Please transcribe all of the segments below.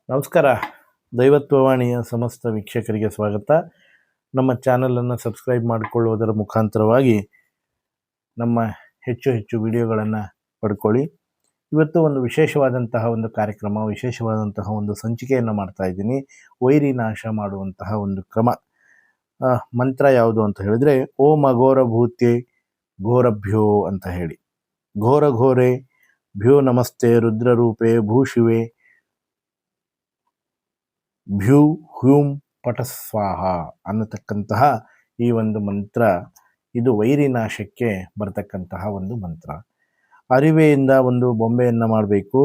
ನಮಸ್ಕಾರ. ದೈವತ್ವವಾಣಿಯ ಸಮಸ್ತ ವೀಕ್ಷಕರಿಗೆ ಸ್ವಾಗತ. ನಮ್ಮ ಚಾನಲನ್ನು ಸಬ್ಸ್ಕ್ರೈಬ್ ಮಾಡಿಕೊಳ್ಳುವುದರ ಮುಖಾಂತರವಾಗಿ ನಮ್ಮ ಹೆಚ್ಚು ಹೆಚ್ಚು ವಿಡಿಯೋಗಳನ್ನು ಪಡ್ಕೊಳ್ಳಿ. ಇವತ್ತು ಒಂದು ವಿಶೇಷವಾದಂತಹ ಒಂದು ಕಾರ್ಯಕ್ರಮ, ವಿಶೇಷವಾದಂತಹ ಒಂದು ಸಂಚಿಕೆಯನ್ನು ಮಾಡ್ತಾ ಇದ್ದೀನಿ. ವೈರಿ ನಾಶ ಮಾಡುವಂತಹ ಒಂದು ಕ್ರಮ. ಮಂತ್ರ ಯಾವುದು ಅಂತ ಹೇಳಿದರೆ, ಓಂ ಅಘೋರ ಭೂತೆ ಘೋರಭ್ಯೋ ಅಂತ ಹೇಳಿ, ಘೋರ ಘೋರೆ ಭ್ಯೋ ನಮಸ್ತೆ ರುದ್ರರೂಪೆ ಭೂಶಿವೆ ಭ್ಯೂ ಹ್ಯೂಂ ಪಟಸ್ವಾಹ ಅನ್ನತಕ್ಕಂತಹ ಈ ಒಂದು ಮಂತ್ರ, ಇದು ವೈರಿನಾಶಕ್ಕೆ ಬರತಕ್ಕಂತಹ ಒಂದು ಮಂತ್ರ. ಅರಿವೆಯಿಂದ ಒಂದು ಬೊಂಬೆಯನ್ನು ಮಾಡಬೇಕು.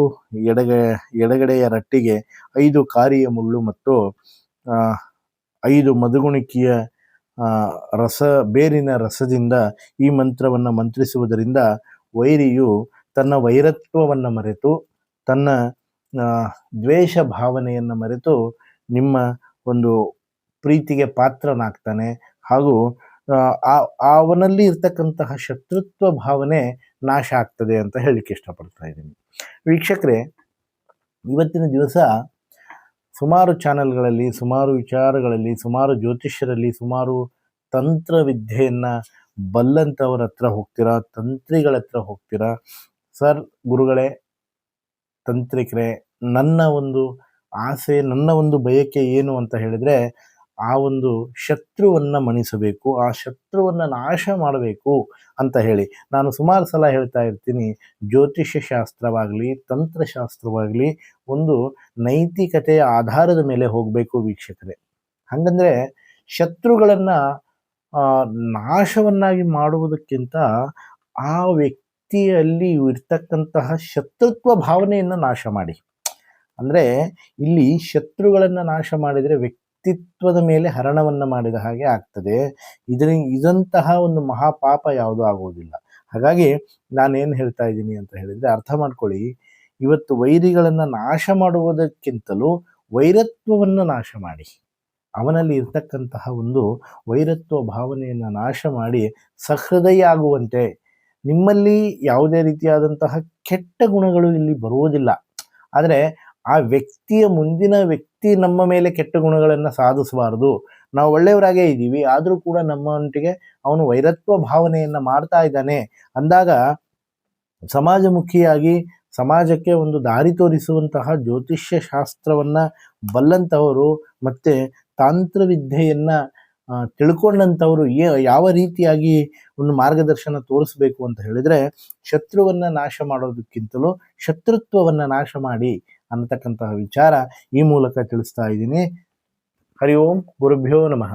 ಎಡಗಡೆಯ ರಟ್ಟಿಗೆ 5 ಕಾರಿಯ ಮುಳ್ಳು ಮತ್ತು 5 ಮದುಗುಣಿಕೆಯ ಬೇರಿನ ರಸದಿಂದ ಈ ಮಂತ್ರವನ್ನು ಮಂತ್ರಿಸುವುದರಿಂದ ವೈರಿಯು ತನ್ನ ವೈರತ್ವವನ್ನು ಮರೆತು, ತನ್ನ ದ್ವೇಷ ಭಾವನೆಯನ್ನು ಮರೆತು ನಿಮ್ಮ ಒಂದು ಪ್ರೀತಿಗೆ ಪಾತ್ರನಾಗ್ತಾನೆ. ಹಾಗೂ ಅವನಲ್ಲಿ ಇರ್ತಕ್ಕಂತಹ ಶತ್ರುತ್ವ ಭಾವನೆ ನಾಶ ಆಗ್ತದೆ ಅಂತ ಹೇಳಲಿಕ್ಕೆ ಇಷ್ಟಪಡ್ತಾ ಇದ್ದೀನಿ. ವೀಕ್ಷಕರೇ, ಇವತ್ತಿನ ದಿವಸ ಸುಮಾರು ಚಾನೆಲ್ಗಳಲ್ಲಿ, ಸುಮಾರು ವಿಚಾರಗಳಲ್ಲಿ, ಸುಮಾರು ಜ್ಯೋತಿಷ್ಯರಲ್ಲಿ, ಸುಮಾರು ತಂತ್ರವಿದ್ಯೆಯನ್ನು ಬಲ್ಲಂಥವ್ರ ಹತ್ರ ಹೋಗ್ತೀರಾ, ತಂತ್ರಿಗಳ ಹತ್ರ ಹೋಗ್ತೀರಾ. ಸರ್, ಗುರುಗಳೇ, ತಂತ್ರಿಕರೇ, ನನ್ನ ಒಂದು ಆಸೆ, ನನ್ನ ಒಂದು ಬಯಕೆ ಏನು ಅಂತ ಹೇಳಿದರೆ, ಆ ಒಂದು ಶತ್ರುವನ್ನು ಮಣಿಸಬೇಕು, ಆ ಶತ್ರುವನ್ನು ನಾಶ ಮಾಡಬೇಕು ಅಂತ ಹೇಳಿ ನಾನು ಸುಮಾರು ಸಲ ಹೇಳ್ತಾ ಇರ್ತೀನಿ. ಜ್ಯೋತಿಷ್ಯ ಶಾಸ್ತ್ರವಾಗಲಿ, ತಂತ್ರಶಾಸ್ತ್ರವಾಗಲಿ ಒಂದು ನೈತಿಕತೆಯ ಆಧಾರದ ಮೇಲೆ ಹೋಗಬೇಕು ವೀಕ್ಷಕರೇ. ಹಾಗಂದರೆ ಶತ್ರುಗಳನ್ನು ನಾಶವನ್ನಾಗಿ ಮಾಡುವುದಕ್ಕಿಂತ ಆ ವ್ಯಕ್ತಿಯಲ್ಲಿ ಇರ್ತಕ್ಕಂತಹ ಶತ್ರುತ್ವ ಭಾವನೆಯನ್ನು ನಾಶ ಮಾಡಿ. ಅಂದರೆ ಇಲ್ಲಿ ಶತ್ರುಗಳನ್ನು ನಾಶ ಮಾಡಿದರೆ ವ್ಯಕ್ತಿತ್ವದ ಮೇಲೆ ಹರಣವನ್ನು ಮಾಡಿದ ಹಾಗೆ ಆಗ್ತದೆ. ಇದಂತಹ ಒಂದು ಮಹಾಪಾಪ ಯಾವುದೂ ಆಗುವುದಿಲ್ಲ. ಹಾಗಾಗಿ ನಾನೇನು ಹೇಳ್ತಾ ಇದ್ದೀನಿ ಅಂತ ಹೇಳಿದರೆ, ಅರ್ಥ ಮಾಡ್ಕೊಳ್ಳಿ. ಇವತ್ತು ವೈರಿಗಳನ್ನು ನಾಶ ಮಾಡುವುದಕ್ಕಿಂತಲೂ ವೈರತ್ವವನ್ನು ನಾಶ ಮಾಡಿ, ಅವನಲ್ಲಿ ಇರ್ತಕ್ಕಂತಹ ಒಂದು ವೈರತ್ವ ಭಾವನೆಯನ್ನು ನಾಶ ಮಾಡಿ ಸಹೃದಯ ಆಗುವಂತೆ. ನಿಮ್ಮಲ್ಲಿ ಯಾವುದೇ ರೀತಿಯಾದಂತಹ ಕೆಟ್ಟ ಗುಣಗಳು ಇಲ್ಲಿ ಬರುವುದಿಲ್ಲ. ಆದರೆ ಆ ಮುಂದಿನ ವ್ಯಕ್ತಿ ನಮ್ಮ ಮೇಲೆ ಕೆಟ್ಟ ಗುಣಗಳನ್ನು ಸಾಧಿಸಬಾರ್ದು. ನಾವು ಒಳ್ಳೆಯವರಾಗೇ ಇದ್ದೀವಿ, ಆದರೂ ಕೂಡ ನಮ್ಮೊಟ್ಟಿಗೆ ಅವನು ವೈರತ್ವ ಭಾವನೆಯನ್ನು ಮಾಡ್ತಾ ಇದ್ದಾನೆ ಅಂದಾಗ ಸಮಾಜಮುಖಿಯಾಗಿ ಸಮಾಜಕ್ಕೆ ಒಂದು ದಾರಿ ತೋರಿಸುವಂತಹ ಜ್ಯೋತಿಷ್ಯ ಶಾಸ್ತ್ರವನ್ನು ಬಲ್ಲಂಥವರು ಮತ್ತು ತಾಂತ್ರವಿದ್ಯೆಯನ್ನು ತಿಳ್ಕೊಂಡಂಥವರು ಯಾವ ರೀತಿಯಾಗಿ ಒಂದು ಮಾರ್ಗದರ್ಶನ ತೋರಿಸ್ಬೇಕು ಅಂತ ಹೇಳಿದರೆ, ಶತ್ರುವನ್ನು ನಾಶ ಮಾಡೋದಕ್ಕಿಂತಲೂ ಶತ್ರುತ್ವವನ್ನು ನಾಶ ಮಾಡಿ ಅನ್ನತಕ್ಕಂತಹ ವಿಚಾರ ಈ ಮೂಲಕ ತಿಳಿಸ್ತಾ ಇದ್ದೀನಿ. ಹರಿ ಓಂ ಗುರುಭ್ಯೋ ನಮಃ.